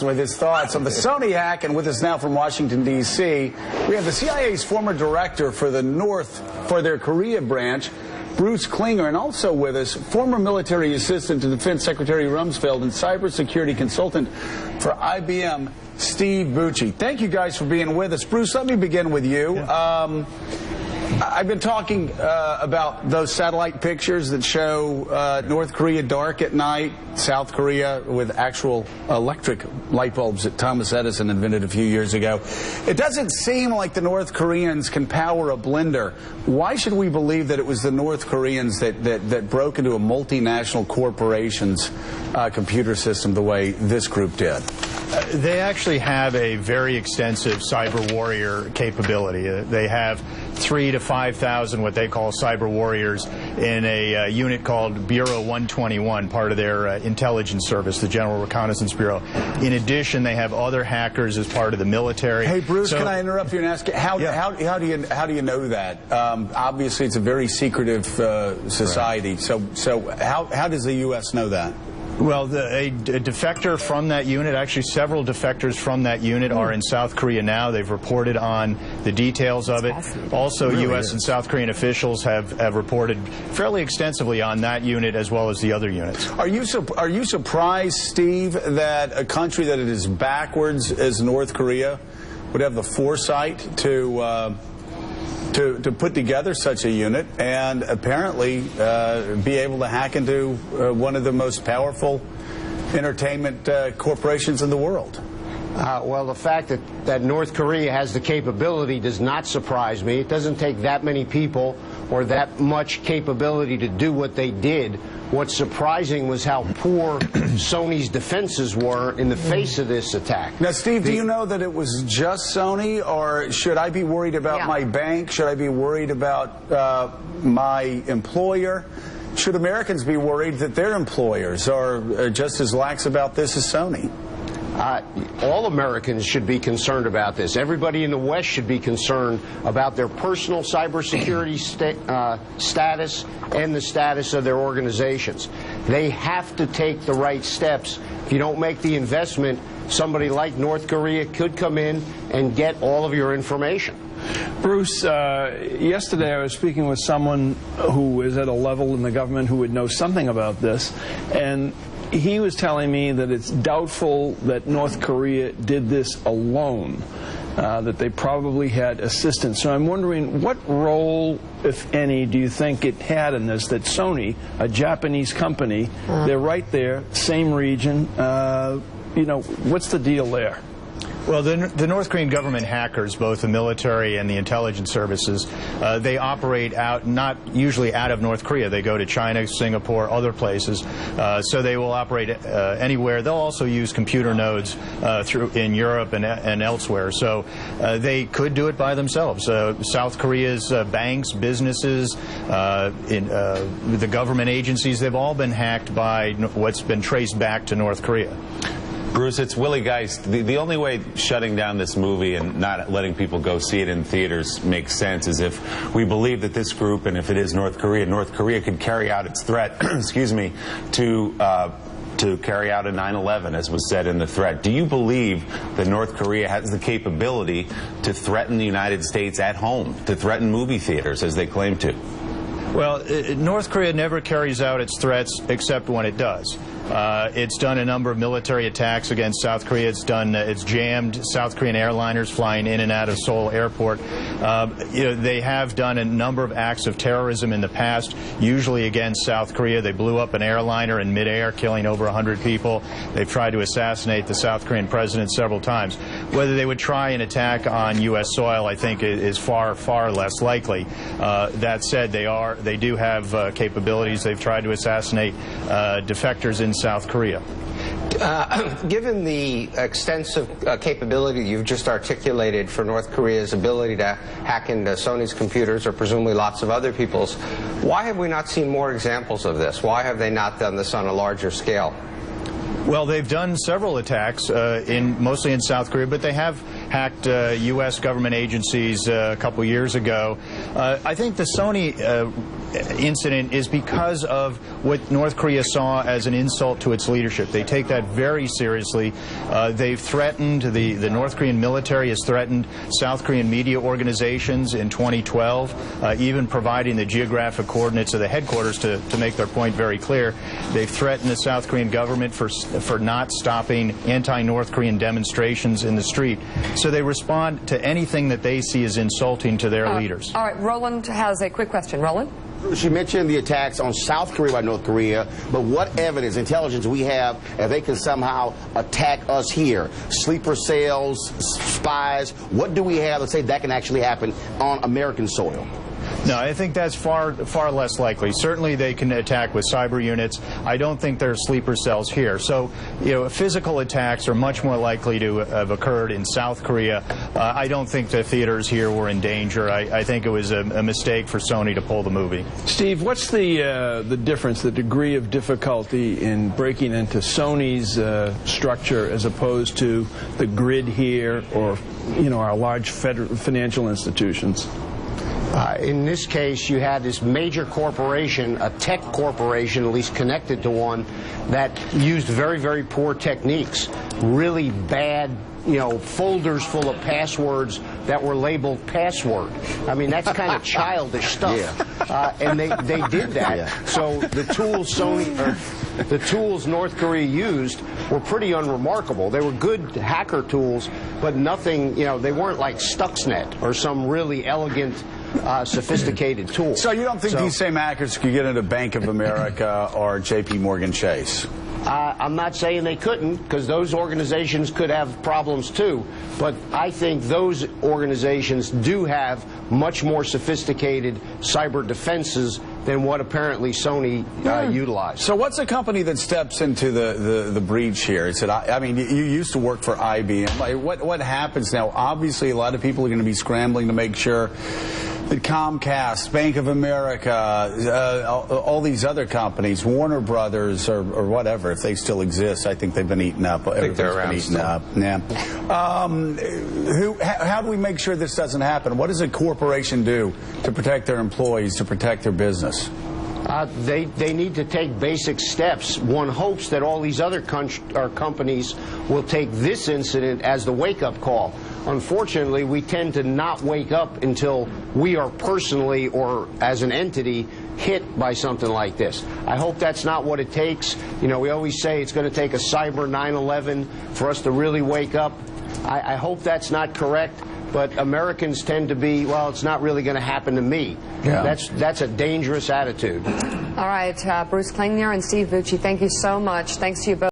With his thoughts on the Sony hack, and with us now from Washington, D.C., we have the CIA's former director for their Korea branch, Bruce Klinger, and also with us, former military assistant to Defense Secretary Rumsfeld and cybersecurity consultant for IBM, Steve Bucci. Thank you guys for being with us. Bruce, let me begin with you. I've been talking about those satellite pictures that show North Korea dark at night, South Korea with actual electric light bulbs that Thomas Edison invented a few years ago. It doesn't seem like the North Koreans can power a blender. Why should we believe that it was the North Koreans that broke into a multinational corporation's computer system the way this group did? They actually have a very extensive cyber warrior capability. They have 3,000 to 5,000 what they call cyber warriors in a unit called Bureau 121, part of their intelligence service, the General Reconnaissance Bureau. In addition, they have other hackers as part of the military. Hey, Bruce, can I interrupt you and ask you, how do you know that? Obviously, it's a very secretive society. Right. So how does the U.S. know that? Well, a defector from that unit, actually several defectors from that unit are in South Korea now. They've reported on the details of it. Also, really U.S. and South Korean officials have reported fairly extensively on that unit as well as the other units. Are you surprised, Steve, that a country that is backwards as North Korea would have the foresight to put together such a unit and apparently be able to hack into one of the most powerful entertainment corporations in the world? Well, the fact that North Korea has the capability does not surprise me. It doesn't take that many people or that much capability to do what they did. What's surprising was how poor Sony's defenses were in the face of this attack. Now, Steve, do you know that it was just Sony, or should I be worried about my bank? Should I be worried about my employer? Should Americans be worried that their employers are just as lax about this as Sony? All Americans should be concerned about this. Everybody in the West should be concerned about their personal cybersecurity status and the status of their organizations. They have to take the right steps. If you don't make the investment, somebody like North Korea could come in and get all of your information. Bruce, yesterday I was speaking with someone who is at a level in the government who would know something about this, and he was telling me that it's doubtful that North Korea did this alone, that they probably had assistance. So I'm wondering, what role, if any, do you think it had in this, that Sony, a Japanese company, they're right there, same region, you know, what's the deal there? Well, the North Korean government hackers, both the military and the intelligence services, they operate not usually out of North Korea. They go to China, Singapore, other places. So they will operate anywhere. They'll also use computer nodes in Europe and elsewhere. So they could do it by themselves. South Korea's banks, businesses, the government agencies, they've all been hacked by what's been traced back to North Korea. Bruce, it's Willie Geist. The only way shutting down this movie and not letting people go see it in theaters makes sense is if we believe that this group, and if it is North Korea could carry out its threat, excuse me, to carry out a 9/11, as was said in the threat. Do you believe that North Korea has the capability to threaten the United States at home, to threaten movie theaters, as they claim to? Well, North Korea never carries out its threats except when it does. It's done a number of military attacks against South Korea. It's jammed South Korean airliners flying in and out of Seoul Airport. They have done a number of acts of terrorism in the past, usually against South Korea. They blew up an airliner in midair, killing over 100 people. They've tried to assassinate the South Korean president several times. Whether they would try an attack on U.S. soil, I think, is far, far less likely. That said, they do have capabilities. They've tried to assassinate defectors in South Korea. Given the extensive capability you've just articulated for North Korea's ability to hack into Sony's computers, or presumably lots of other people's, why have we not seen more examples of this? Why have they not done this on a larger scale? Well, they've done several attacks, mostly in South Korea, but they have hacked U.S. government agencies a couple years ago. I think the Sony incident is because of what North Korea saw as an insult to its leadership. They take that very seriously. They've threatened, the North Korean military has threatened South Korean media organizations in 2012, even providing the geographic coordinates of the headquarters to make their point very clear. They've threatened the South Korean government for not stopping anti-North Korean demonstrations in the street. So they respond to anything that they see as insulting to their leaders. All right, Roland has a quick question. Roland? She mentioned the attacks on South Korea by North Korea, but what evidence, intelligence we have if they can somehow attack us here? Sleeper cells, spies, what do we have to say that can actually happen on American soil? No, I think that's far less likely. Certainly they can attack with cyber units. I don't think there are sleeper cells here. So, physical attacks are much more likely to have occurred in South Korea. I don't think the theaters here were in danger. I think it was a mistake for Sony to pull the movie. Steve, what's the difference, the degree of difficulty in breaking into Sony's structure as opposed to the grid here or, our large financial institutions? In this case, you had this major corporation, a tech corporation, at least connected to one, that used very, very poor techniques, really bad, folders full of passwords that were labeled password. I mean, that's kind of childish stuff. Yeah. And they did that. Yeah. So the tools the tools North Korea used were pretty unremarkable. They were good hacker tools, but nothing, they weren't like Stuxnet or some really elegant, sophisticated tool. So you don't think these same hackers could get into Bank of America or J.P. Morgan Chase? I'm not saying they couldn't, because those organizations could have problems too, but I think those organizations do have much more sophisticated cyber defenses than what apparently Sony utilized. So what's a company that steps into the breach here? Is it, I mean, you used to work for IBM. What happens now? Obviously, a lot of people are going to be scrambling to make sure that Comcast, Bank of America, all these other companies, Warner Brothers or whatever, if they still exist, I think they've been eaten up. I think they're around still. Yeah. How do we make sure this doesn't happen? What does a corporation do to protect their employees, to protect their business? They need to take basic steps. One hopes that all these other companies will take this incident as the wake-up call. Unfortunately, we tend to not wake up until we are personally or as an entity hit by something like this. I hope that's not what it takes. We always say it's going to take a cyber 9/11 for us to really wake up. I hope that's not correct. But Americans tend to be, well, it's not really going to happen to me. Yeah. That's a dangerous attitude. All right, Bruce Klingner and Steve Bucci, thank you so much. Thanks to you both.